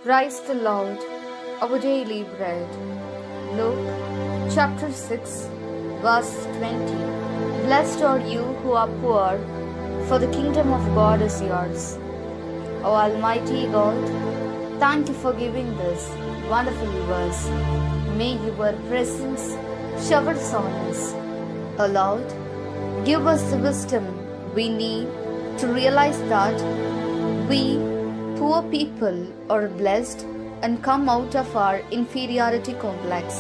Praise the Lord, our daily bread. Luke chapter 6, verse 20. Blessed are you who are poor, for the kingdom of God is yours. O Almighty God, thank you for giving this wonderful verse. May your presence shower on us. O Lord, give us the wisdom we need to realize that we, poor people, are blessed and come out of our inferiority complex.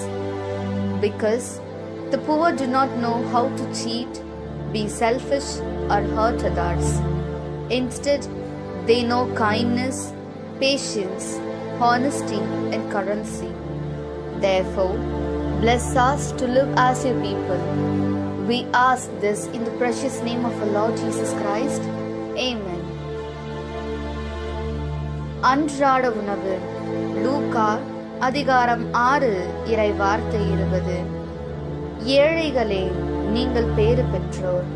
Because the poor do not know how to cheat, be selfish, or hurt others. Instead, they know kindness, patience, honesty, and currency. Therefore, bless us to live as your people. We ask this in the precious name of our Lord Jesus Christ. Amen. அன்றாட உணவு. லூக்கா அதிகாரம் 6 இறை வார்த்தை 20. ஏழைகளே, நீங்கள் பேறு பெற்றோர்,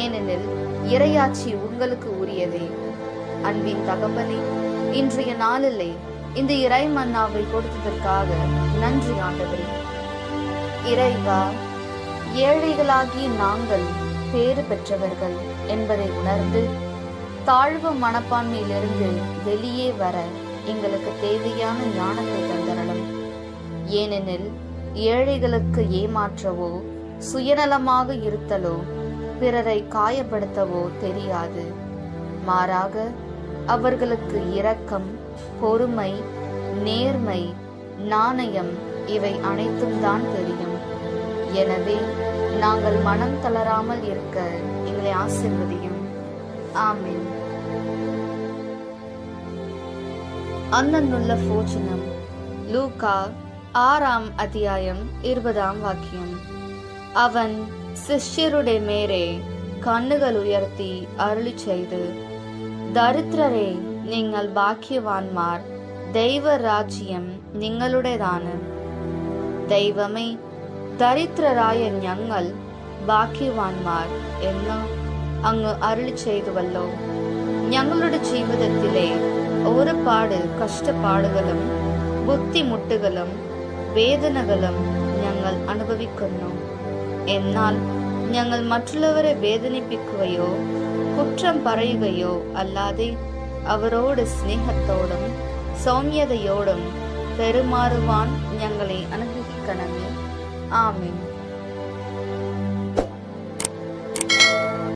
ஏனெனில் இறையாட்சி உங்களுக்கு உரியதே. அன்பின் தகப்பனே, இன்றைய நாளிலே இந்த இறை மன்னாவை கொடுத்ததற்காக நன்றி ஆண்டவரே. இறைவா, ஏழைகளாகிய நாங்கள் பேறு பெற்றவர்கள் என்பதை உணர்ந்து தாழ்வு மனப்பான்மையிலிருந்து வெளியே வர எங்களுக்கு தேவையான ஞானத்தை தந்தரலும். ஏனெனில் ஏழைகளுக்கு ஏமாற்றவோ சுயநலமாக இருத்தலோ பிறரை காயப்படுத்தவோ தெரியாது. மாறாக அவர்களுக்கு இரக்கம், பொறுமை, நேர்மை, நாணயம் இவை அனைத்தும் தான் தெரியும். எனவே நாங்கள் மனம் தளராமல் இருக்க எங்களை ஆசீர்வதியும். ஆமென். അന്നുള്ള ഭോജനം. ലൂക്കാ 6 അധ്യായം 20 വാക്യം. അവൻ ശിഷ്യരുടെ മേരെ കണ്ണുകൾ ഉയർത്തി അരുളി ചെയ്ത്, ദരിദ്രരെ, നിങ്ങൾ ഭാഗ്യവാന്മാർ, ദൈവരാജ്യം നിങ്ങളുടേതാണ്. ദൈവമേ, ദരിദ്രരായ ഞങ്ങൾ ഭാഗ്യവാന്മാർ എന്ന് അങ്ങ് അരുളി ചെയ്തുവല്ലോ. ഞങ്ങളുടെ ജീവിതത്തിലെ ഒരുപാട് കഷ്ടപ്പാടുകളും ബുദ്ധിമുട്ടുകളും വേദനകളും ഞങ്ങൾ അനുഭവിക്കുന്നു. എന്നാൽ ഞങ്ങൾ മറ്റുള്ളവരെ വേദനിപ്പിക്കുകയോ കുറ്റം പറയുകയോ അല്ലാതെ അവരോട് സ്നേഹത്തോടും സൗമ്യതയോടും പെരുമാറുവാൻ ഞങ്ങളെ അനുഗ്രഹിക്കണമേ. ആമേൻ.